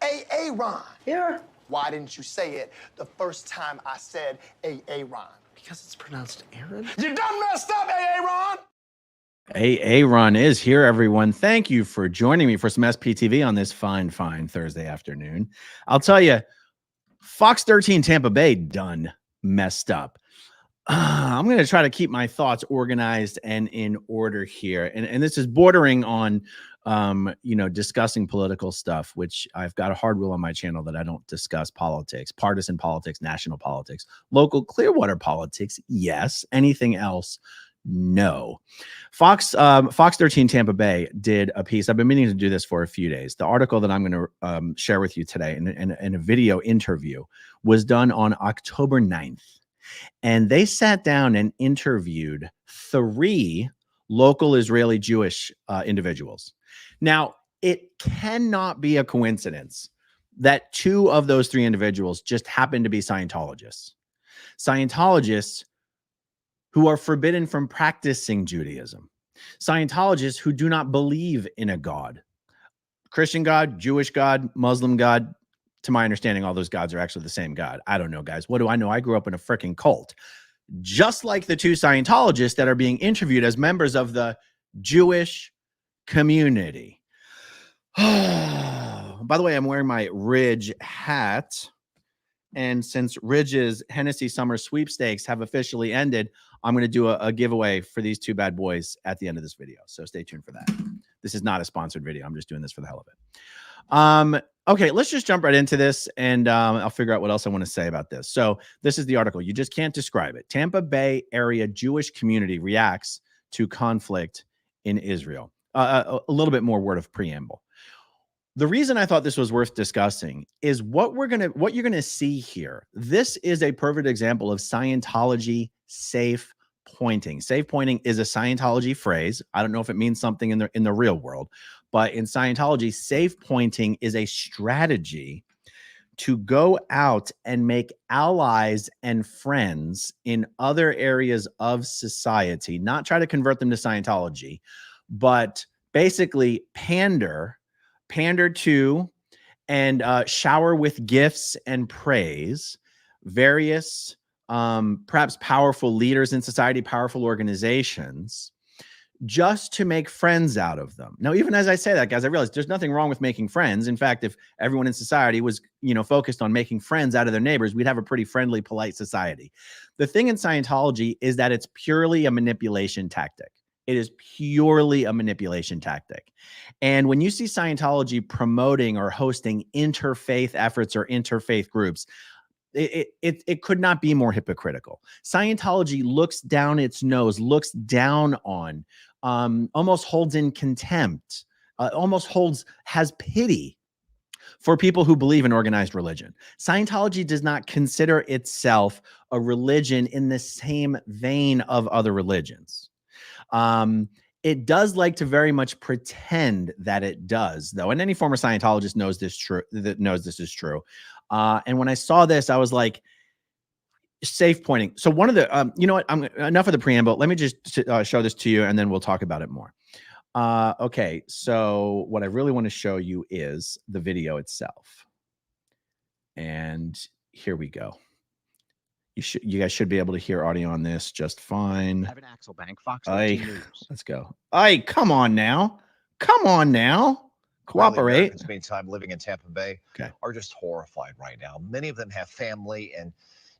Aaron. Yeah. Why didn't you say it the first time I said Aaron? Because it's pronounced Aaron. You done messed up, Aaron. Aaron is here, everyone. Thank you for joining me for some SPTV on this fine Thursday afternoon. I'll tell you, FOX13 Tampa Bay done messed up. I'm going to try to keep my thoughts organized and in order here. And this is bordering on, discussing political stuff, which I've got a hard rule on my channel that I don't discuss politics, partisan politics, national politics, local Clearwater politics. Yes. Anything else? No. FOX13 Tampa Bay did a piece. I've been meaning to do this for a few days. The article that I'm going to share with you today in a video interview was done on October 9th. And they sat down and interviewed 3 local Israeli Jewish individuals. Now, it cannot be a coincidence that 2 of those 3 individuals just happen to be Scientologists. Scientologists who are forbidden from practicing Judaism. Scientologists who do not believe in a God. Christian God, Jewish God, Muslim God. To my understanding, all those gods are actually the same God. I don't know, guys. What do I know? I grew up in a freaking cult. Just like the 2 Scientologists that are being interviewed as members of the Jewish community. By the way, I'm wearing my Ridge hat. And since Ridge's Hennessy Summer Sweepstakes have officially ended, I'm going to do a giveaway for these 2 bad boys at the end of this video. So stay tuned for that. This is not a sponsored video. I'm just doing this for the hell of it. Okay, let's just jump right into this, and I'll figure out what else I want to say about this. So this is the article. You just can't describe it. Tampa Bay area Jewish community reacts to conflict in Israel. A little bit more word of preamble. The reason I thought this was worth discussing is what you're gonna see here. This is a perfect example of Scientology safe pointing. Safe pointing is a Scientology phrase. I don't know if it means something in the real world, but in Scientology, safe pointing is a strategy to go out and make allies and friends in other areas of society, not try to convert them to Scientology, but basically pander to and shower with gifts and praise various perhaps powerful leaders in society, powerful organizations, just to make friends out of them. Now, even as I say that, guys, I realize there's nothing wrong with making friends. In fact, if everyone in society was, focused on making friends out of their neighbors, we'd have a pretty friendly, polite society. The thing in Scientology is that it's purely a manipulation tactic. It is purely a manipulation tactic. And when you see Scientology promoting or hosting interfaith efforts or interfaith groups, it could not be more hypocritical. Scientology looks down its nose, looks down on, almost holds in contempt, has pity for people who believe in organized religion. Scientology does not consider itself a religion in the same vein of other religions. It does like to very much pretend that it does, though, and any former Scientologist knows this is true. And when I saw this, I was like, safe pointing. So one of the, you know what? Enough of the preamble. Let me just show this to you, and then we'll talk about it more. Okay. So what I really want to show you is the video itself. And here we go. You guys should be able to hear audio on this just fine. Evan Axelbank, FOX13 News. Let's go. Hey, come on now. Come on now. Cooperate. Meantime, living in Tampa Bay are just horrified right now. Many of them have family and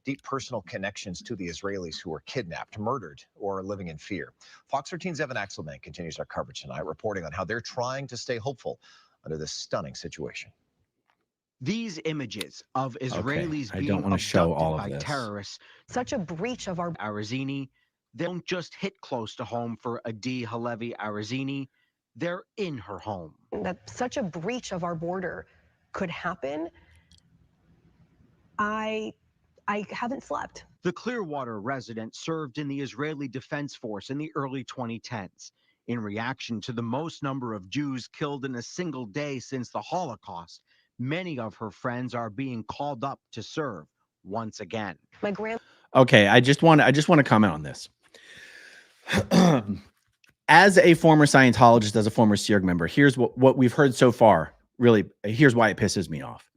deep personal connections to the Israelis who were kidnapped, murdered, or living in fear. FOX13's Evan Axelbank continues our coverage tonight, reporting on how they're trying to stay hopeful under this stunning situation. These images of Israelis being don't want to show all of by this. terrorists, Such a breach of our Arazini, they don't just hit close to home for Adi Halevi Arazini, they're in her home. that such a breach of our border could happen. I haven't slept. The Clearwater resident served in the Israeli Defense Force in the early 2010s. In reaction to the most number of Jews killed in a single day since the Holocaust, many of her friends are being called up to serve once again. My grand Okay, I just want to comment on this. As a former Scientologist, as a former SCIENTOLOGIST member, here's what we've heard so far really, here's why it pisses me off.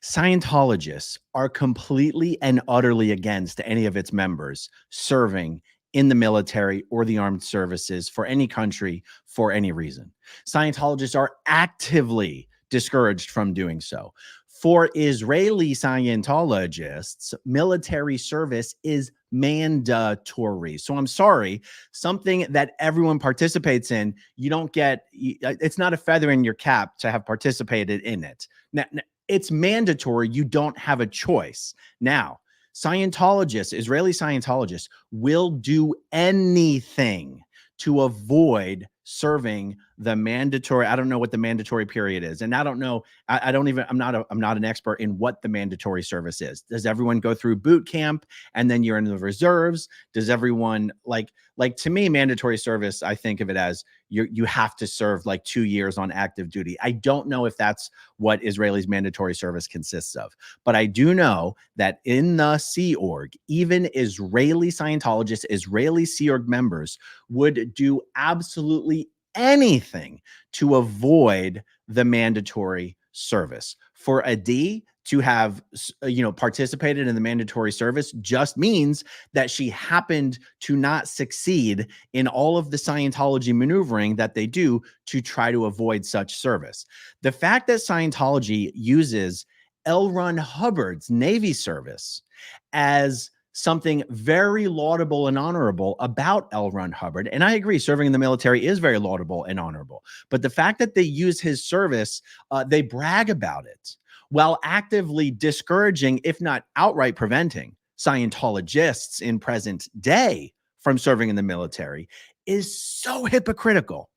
Scientologists are completely and utterly against any of its members serving in the military or the armed services for any country for any reason. Scientologists are actively discouraged from doing so. For Israeli Scientologists, military service is mandatory. So I'm sorry, something that everyone participates in, you don't get, it's not a feather in your cap to have participated in it. Now, it's mandatory. You don't have a choice. Now, Scientologists, Israeli Scientologists will do anything to avoid serving the mandatory. I don't know what the mandatory period is. And I don't know. I don't even, I'm not an expert in what the mandatory service is. Does everyone go through boot camp and then you're in the reserves? Does everyone like to me, mandatory service, I think of it as you have to serve like 2 years on active duty. I don't know if that's what Israeli's mandatory service consists of, but I do know that in the Sea Org, even Israeli Scientologists, Israeli Sea Org members would do absolutely anything to avoid the mandatory service. For a D to have, participated in the mandatory service just means that she happened to not succeed in all of the Scientology maneuvering that they do to try to avoid such service. The fact that Scientology uses L. Ron Hubbard's Navy service as something very laudable and honorable about L. Ron Hubbard. And I agree, serving in the military is very laudable and honorable. But the fact that they use his service, they brag about it while actively discouraging, if not outright preventing, Scientologists in present day from serving in the military is so hypocritical.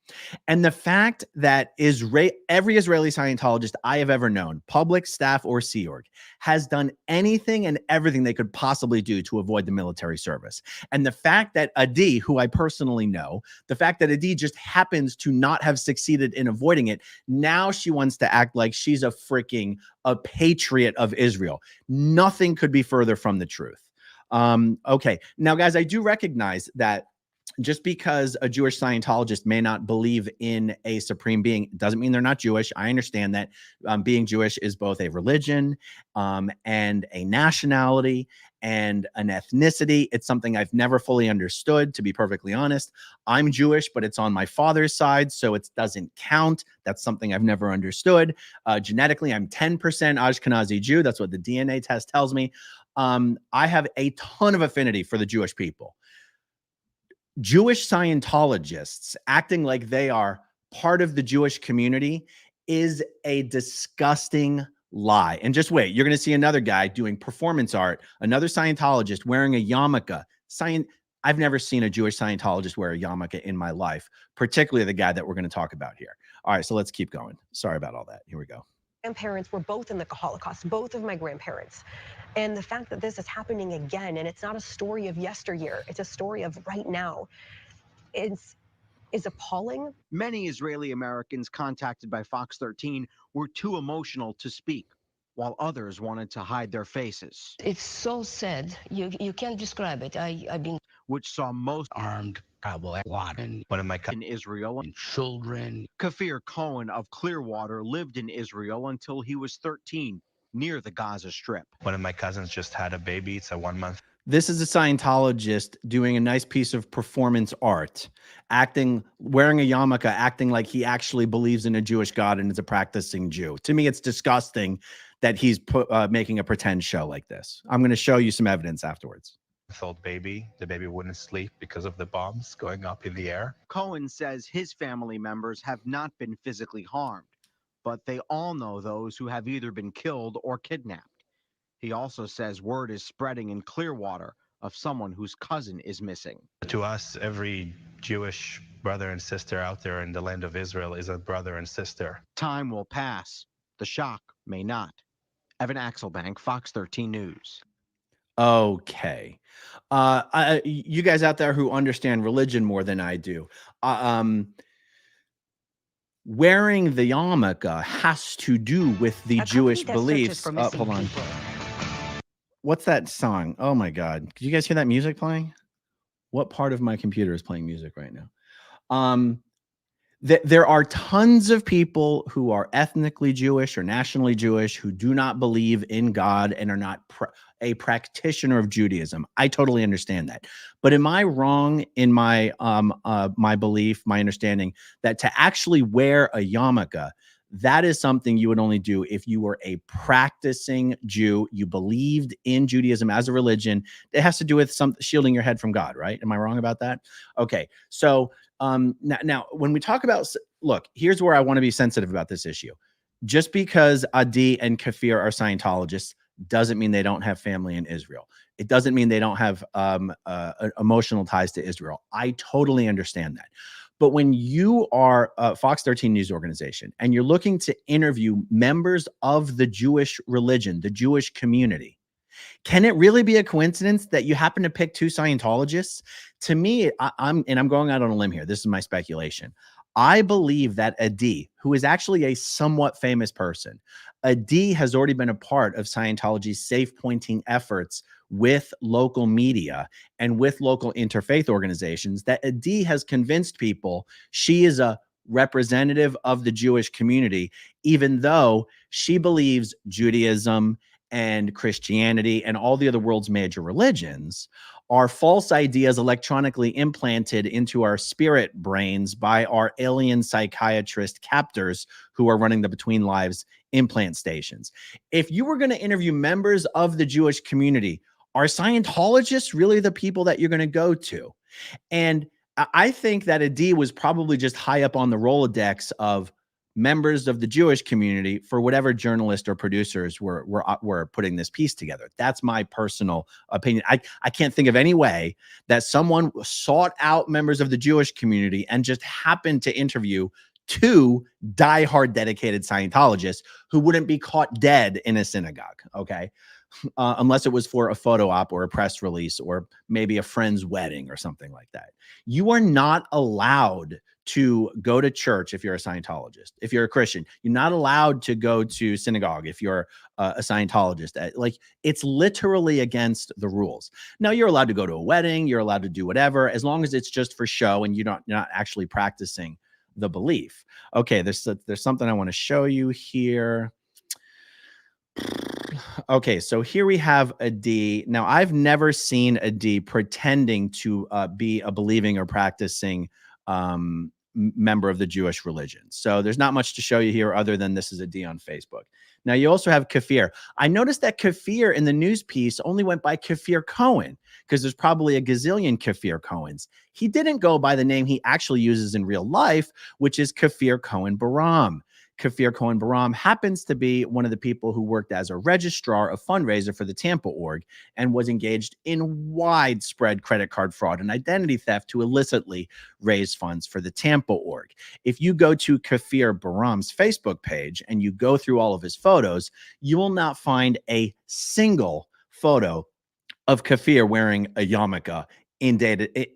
And the fact that every Israeli Scientologist I have ever known, public, staff, or Sea Org, has done anything and everything they could possibly do to avoid the military service. And the fact that Adi, who I personally know, the fact that Adi just happens to not have succeeded in avoiding it, now she wants to act like she's a patriot of Israel. Nothing could be further from the truth. Okay. Now, guys, I do recognize that just because a Jewish Scientologist may not believe in a supreme being doesn't mean they're not Jewish. I understand that being Jewish is both a religion and a nationality and an ethnicity. It's something I've never fully understood, to be perfectly honest. I'm Jewish, but it's on my father's side, so it doesn't count. That's something I've never understood. Genetically, I'm 10% Ashkenazi Jew. That's what the DNA test tells me. I have a ton of affinity for the Jewish people. Jewish Scientologists acting like they are part of the Jewish community is a disgusting lie. And just wait, you're going to see another guy doing performance art, another Scientologist wearing a yarmulke. I've never seen a Jewish Scientologist wear a yarmulke in my life, particularly the guy that we're going to talk about here. All right, so let's keep going. Sorry about all that. Here we go. Grandparents were both in the Holocaust, both of my grandparents. And the fact that this is happening again, and it's not a story of yesteryear, it's a story of right now, is appalling. Many Israeli Americans contacted by Fox 13 were too emotional to speak, while others wanted to hide their faces. It's so sad. You can't describe it. I've been... Which saw most armed, probably a lot. And one of my in Israel and children. Cafir Cohen of Clearwater lived in Israel until he was 13, near the Gaza Strip. One of my cousins just had a baby. It's a 1 month. This is a Scientologist doing a nice piece of performance art, wearing a yarmulke, acting like he actually believes in a Jewish God and is a practicing Jew. To me, it's disgusting that he's making a pretend show like this. I'm going to show you some evidence afterwards. Old baby. The baby wouldn't sleep because of the bombs going up in the air. Cohen says his family members have not been physically harmed, but they all know those who have either been killed or kidnapped. He also says word is spreading in Clearwater of someone whose cousin is missing. To us, every Jewish brother and sister out there in the land of Israel is a brother and sister. Time will pass. The shock may not. Evan Axelbank, Fox 13 News. Okay. You guys out there who understand religion more than I do, wearing the yarmulke has to do with the Jewish beliefs. Hold on. What's that song? Oh my God. Did you guys hear that music playing? What part of my computer is playing music right now? there are tons of people who are ethnically Jewish or nationally Jewish who do not believe in God and are not a practitioner of Judaism. I totally understand that. But am I wrong in my my belief, my understanding that to actually wear a yarmulke, that is something you would only do if you were a practicing Jew, you believed in Judaism as a religion. It has to do with some shielding your head from God, right? Am I wrong about that? Okay. So now when we talk about, look, here's where I want to be sensitive about this issue. Just because Adi and Kafir are Scientologists doesn't mean they don't have family in Israel. It doesn't mean they don't have emotional ties to Israel. I totally understand that. But when you are a Fox 13 news organization and you're looking to interview members of the Jewish religion, the Jewish community, can it really be a coincidence that you happen to pick two Scientologists? To me, I'm going out on a limb here. This is my speculation. I believe that Adi, who is actually a somewhat famous person, Adi has already been a part of Scientology's safe pointing efforts with local media and with local interfaith organizations, that Adi has convinced people she is a representative of the Jewish community, even though she believes Judaism and Christianity and all the other world's major religions are false ideas electronically implanted into our spirit brains by our alien psychiatrist captors who are running the Between Lives implant stations. If you were going to interview members of the Jewish community, are Scientologists really the people that you're going to go to? And I think that Adi was probably just high up on the Rolodex of members of the Jewish community for whatever journalists or producers were putting this piece together. That's my personal opinion. I can't think of any way that someone sought out members of the Jewish community and just happened to interview two diehard dedicated Scientologists who wouldn't be caught dead in a synagogue, okay? Unless it was for a photo op or a press release or maybe a friend's wedding or something like that. You are not allowed to go to church if you're a Scientologist. If you're a Christian, you're not allowed to go to synagogue if you're a Scientologist. Like, it's literally against the rules. Now, you're allowed to go to a wedding, you're allowed to do whatever, as long as it's just for show and you're not actually practicing the belief. Okay, there's something I want to show you here. Okay, so here we have Adi. Now, I've never seen Adi pretending to be a believing or practicing member of the Jewish religion. So there's not much to show you here other than this is Adi on Facebook. Now, you also have Kafir. I noticed that Kafir in the news piece only went by Cafir Cohen because there's probably a gazillion Cafir Cohens. He didn't go by the name he actually uses in real life, which is Cafir Cohen Baram. Cafir Cohen Baram happens to be one of the people who worked as a registrar of fundraiser for the Tampa org and was engaged in widespread credit card fraud and identity theft to illicitly raise funds for the Tampa org. If you go to Cafir Baram's Facebook page and you go through all of his photos, you will not find a single photo of Cafir wearing a yarmulke in data.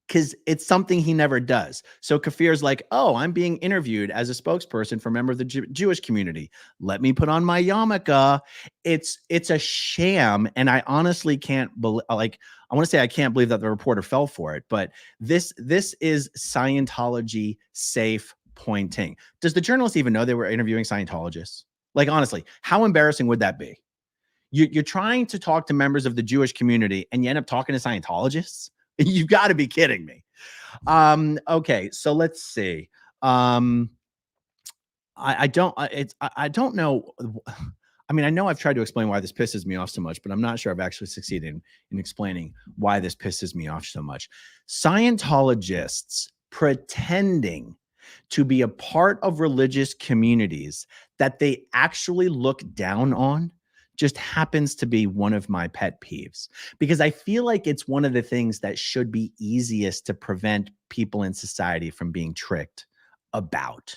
Because it's something he never does. So Kafir's like, oh, I'm being interviewed as a spokesperson for a member of the Jewish community. Let me put on my yarmulke. It's a sham. And I honestly can't believe, like, I want to say I can't believe that the reporter fell for it. But this is Scientology safe pointing. Does the journalist even know they were interviewing Scientologists? Like, honestly, how embarrassing would that be? You're trying to talk to members of the Jewish community and you end up talking to Scientologists? You've got to be kidding me. Okay, so let's see. I don't know. I mean, I know I've tried to explain why this pisses me off so much, but I'm not sure I've actually succeeded in explaining why this pisses me off so much. Scientologists pretending to be a part of religious communities that they actually look down on just happens to be one of my pet peeves, because I feel like it's one of the things that should be easiest to prevent people in society from being tricked about.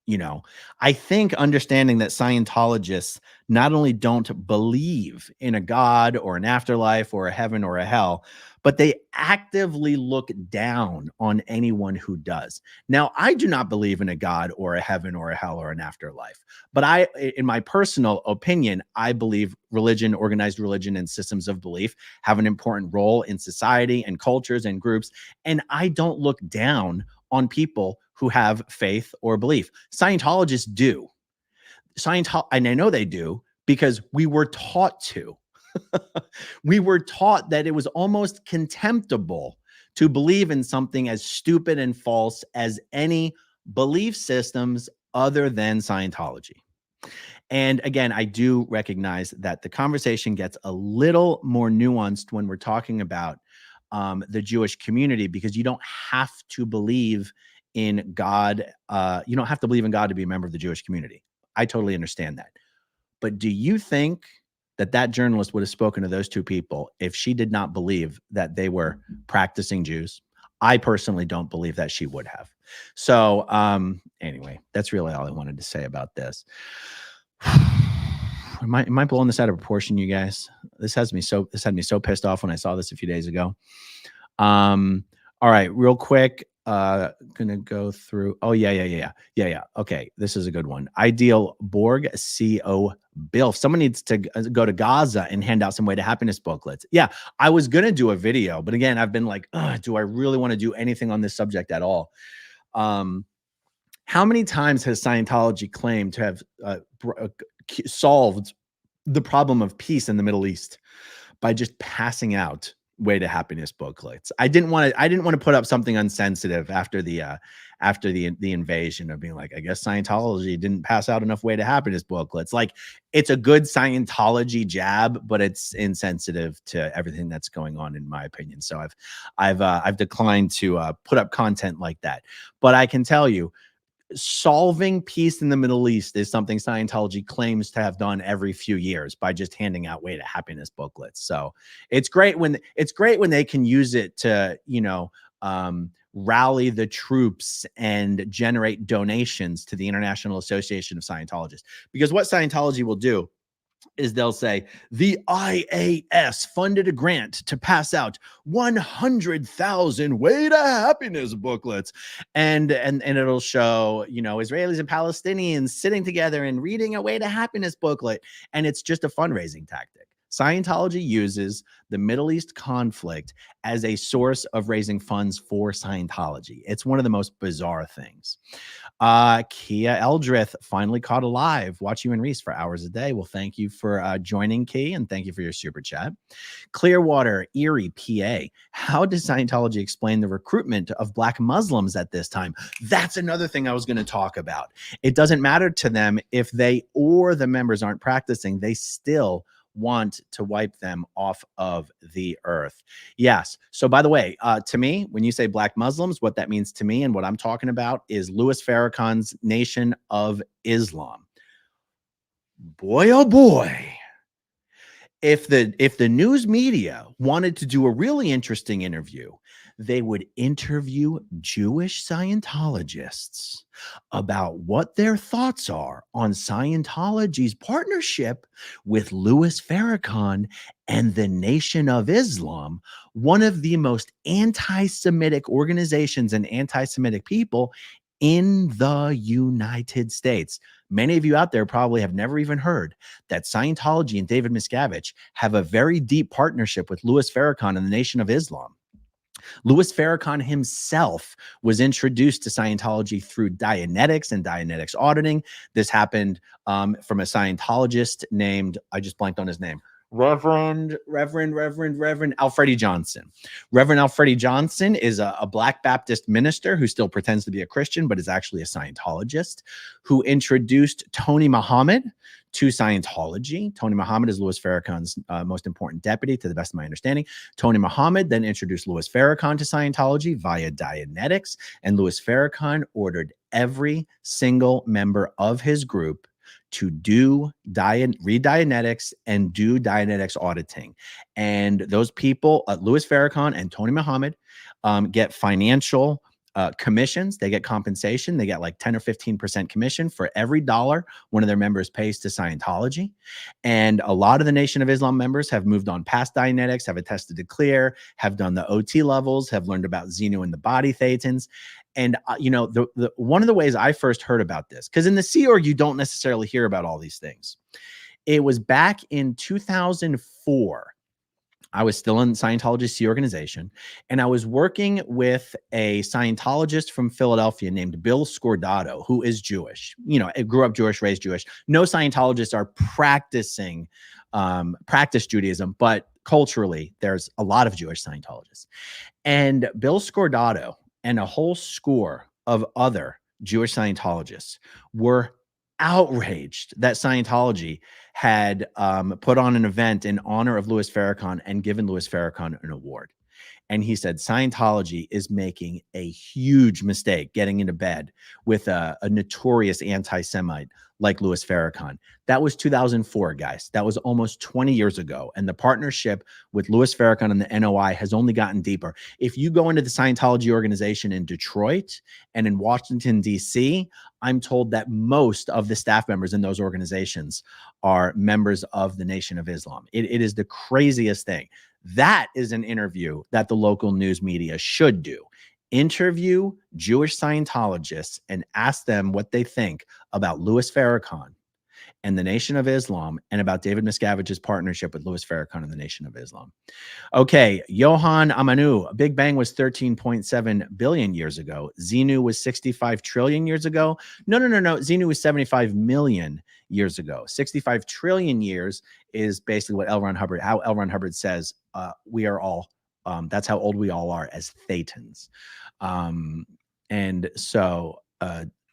You know, I think understanding that Scientologists not only don't believe in a God or an afterlife or a heaven or a hell, but they actively look down on anyone who does. Now, I do not believe in a God or a heaven or a hell or an afterlife, but in my personal opinion, I believe religion, organized religion, and systems of belief have an important role in society and cultures and groups. And I don't look down on people who have faith or belief. Scientologists do. And I know they do because we were taught to. We were taught that it was almost contemptible to believe in something as stupid and false as any belief systems other than Scientology. And again, I do recognize that the conversation gets a little more nuanced when we're talking about the Jewish community, because you don't have to believe in God. You don't have to believe in God to be a member of the Jewish community. I totally understand that. But do you think that that journalist would have spoken to those two people if she did not believe that they were practicing Jews? I personally don't believe that she would have. So anyway, that's really all I wanted to say about this. Am I blowing this out of proportion, you guys? This had me so pissed off when I saw this a few days ago. All right, real quick. Gonna go through. Oh, yeah. Okay, this is a good one. Ideal Borg CO Bill. Someone needs to go to Gaza and hand out some Way to Happiness booklets. Yeah, I was gonna do a video, but again, I've been like, do I really want to do anything on this subject at all? How many times has Scientology claimed to have solved the problem of peace in the Middle East by just passing out Way to Happiness booklets? I didn't want to put up something unsensitive after the invasion of being like, I guess Scientology didn't pass out enough Way to Happiness booklets. Like, it's a good Scientology jab, but it's insensitive to everything that's going on, in my opinion. So I've declined to put up content like that. But I can tell you, solving peace in the Middle East is something Scientology claims to have done every few years by just handing out Way to Happiness booklets. So it's great when they can use it to, rally the troops and generate donations to the International Association of Scientologists. Because what Scientology will do is they'll say the IAS funded a grant to pass out 100,000 Way to Happiness booklets, and it'll show, Israelis and Palestinians sitting together and reading a Way to Happiness booklet, and it's just a fundraising tactic. Scientology uses the Middle East conflict as a source of raising funds for Scientology. It's one of the most bizarre things. Kia Eldrith finally caught alive. Watch you and Reese for hours a day. Well, thank you for joining, Key, and thank you for your super chat. Clearwater, Erie, PA. How does Scientology explain the recruitment of Black Muslims at this time? That's another thing I was going to talk about. It doesn't matter to them if they or the members aren't practicing. They still want to wipe them off of the earth. Yes. So by the way, to me, when you say Black Muslims, what that means to me and what I'm talking about is Louis Farrakhan's Nation of Islam. Boy, oh boy. If the news media wanted to do a really interesting interview, they would interview Jewish Scientologists about what their thoughts are on Scientology's partnership with Louis Farrakhan and the Nation of Islam, one of the most anti-Semitic organizations and anti-Semitic people in the United States. Many of you out there probably have never even heard that Scientology and David Miscavige have a very deep partnership with Louis Farrakhan and the Nation of Islam. Louis Farrakhan himself was introduced to Scientology through Dianetics and Dianetics auditing. This happened from a Scientologist named, I just blanked on his name, Reverend Alfredi Johnson. Reverend Alfredi Johnson is a Black Baptist minister who still pretends to be a Christian, but is actually a Scientologist, who introduced Tony Muhammad to Scientology. Tony Muhammad is Louis Farrakhan's most important deputy, to the best of my understanding. Tony Muhammad then introduced Louis Farrakhan to Scientology via Dianetics, and Louis Farrakhan ordered every single member of his group to do read Dianetics and do Dianetics auditing. And those people, Louis Farrakhan and Tony Muhammad, get financial commissions. They get compensation. They get like 10 or 15% commission for every dollar one of their members pays to Scientology. And a lot of the Nation of Islam members have moved on past Dianetics, have attested to clear, have done the OT levels, have learned about Xenu and the body thetans. And, the one of the ways I first heard about this, because in the Sea Org, you don't necessarily hear about all these things. It was back in 2004 I was still in Scientology Sea organization, and I was working with a Scientologist from Philadelphia named Bill Scordato, who is Jewish. You know, grew up Jewish, raised Jewish. No Scientologists are practicing practice Judaism, but culturally, there's a lot of Jewish Scientologists. And Bill Scordato and a whole score of other Jewish Scientologists were outraged that Scientology had put on an event in honor of Louis Farrakhan and given Louis Farrakhan an award. And he said Scientology is making a huge mistake getting into bed with a notorious anti-Semite like Louis Farrakhan. That was 2004, guys. That was almost 20 years ago. And the partnership with Louis Farrakhan and the NOI has only gotten deeper. If you go into the Scientology organization in Detroit and in Washington, D.C., I'm told that most of the staff members in those organizations are members of the Nation of Islam. It is the craziest thing. That is an interview that the local news media should do. Interview Jewish Scientologists and ask them what they think about Louis Farrakhan and the Nation of Islam and about David Miscavige's partnership with Louis Farrakhan and the Nation of Islam. Okay, Johann Amanu, Big Bang was 13.7 billion years ago. Xenu was 65 trillion years ago. No. Xenu was 75 million years ago. 65 trillion years is basically what L. Ron Hubbard says we are all, that's how old we all are as Thetans. And so,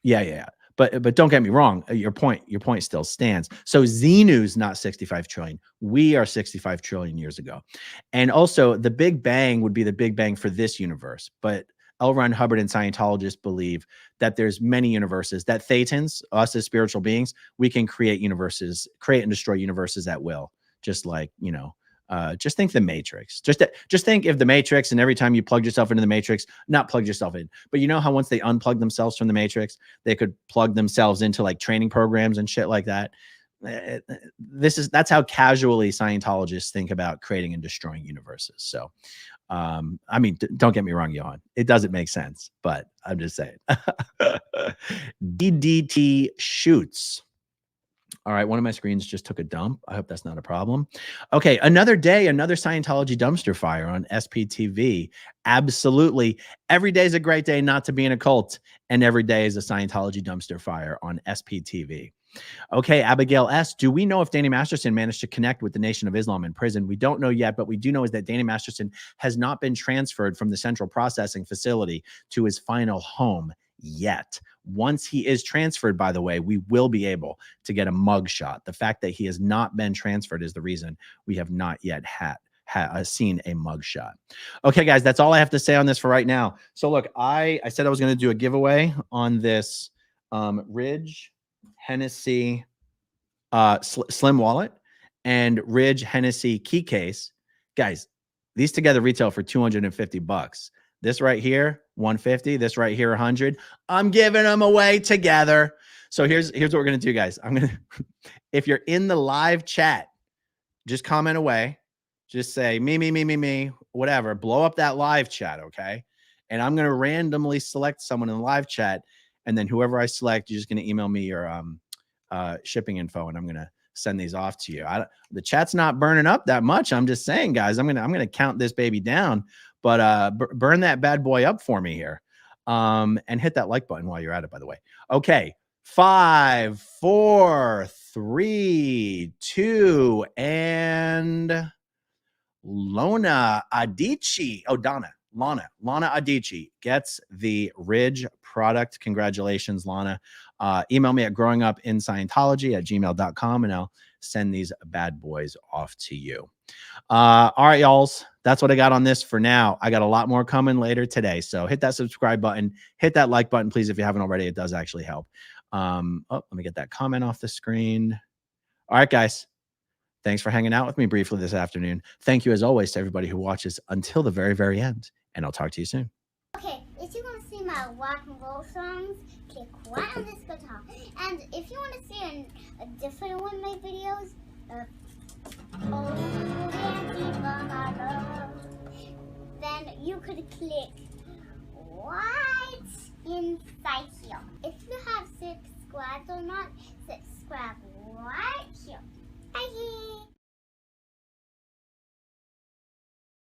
yeah. But don't get me wrong. Your point still stands. So Xenu's not 65 trillion. We are 65 trillion years ago. And also the Big Bang would be the Big Bang for this universe. But L. Ron Hubbard and Scientologists believe that there's many universes, that Thetans, us as spiritual beings, we can create universes, create and destroy universes at will. Just like, you know, just think the Matrix. Just think if the Matrix, and every time you plugged yourself into the Matrix, not plugged yourself in, but you know how once they unplugged themselves from the Matrix, they could plug themselves into like training programs and shit like that. That's how casually Scientologists think about creating and destroying universes. So, I mean, don't get me wrong, Johan. It doesn't make sense, but I'm just saying. DDT shoots. All right, one of my screens just took a dump. I hope that's not a problem. Okay, another day, another Scientology dumpster fire on SPTV. Absolutely. Every day is a great day not to be in a cult, and every day is a Scientology dumpster fire on SPTV. Okay, Abigail S., do we know if Danny Masterson managed to connect with the Nation of Islam in prison? We don't know yet, but we do know is that Danny Masterson has not been transferred from the central processing facility to his final home yet. Once he is transferred, by the way, we will be able to get a mugshot. The fact that he has not been transferred is the reason we have not yet seen a mugshot. Okay, guys, that's all I have to say on this for right now. So look, I said I was going to do a giveaway on this Ridge Hennessy Slim wallet and Ridge Hennessy key case. Guys, these together retail for $250. This right here, 150. This right here, 100. I'm giving them away together. So here's what we're gonna do, guys. If you're in the live chat, just comment away. Just say me, whatever. Blow up that live chat, okay? And I'm gonna randomly select someone in the live chat, and then whoever I select, you're just gonna email me your shipping info, and I'm gonna send these off to you. The chat's not burning up that much. I'm just saying, guys. I'm gonna count this baby down. But burn that bad boy up for me here. And hit that like button while you're at it, by the way. Okay. 5, 4, 3, 2, and Lana Adichie. Oh, Lana Adichie gets the Ridge product. Congratulations, Lana. Email me at growingupinscientology@gmail.com, and I'll send these bad boys off to you. All right, y'alls. That's what I got on this for now. I got a lot more coming later today. So hit that subscribe button, hit that like button, please, if you haven't already. It does actually help. Let me get that comment off the screen. All right, guys. Thanks for hanging out with me briefly this afternoon. Thank you, as always, to everybody who watches until the very, very end. And I'll talk to you soon. Okay, if you want to see my rock and roll songs, click right on this guitar. And if you want to see a different one of my videos, then you could click right inside here. If you have subscribed or not, subscribe right here. Bye.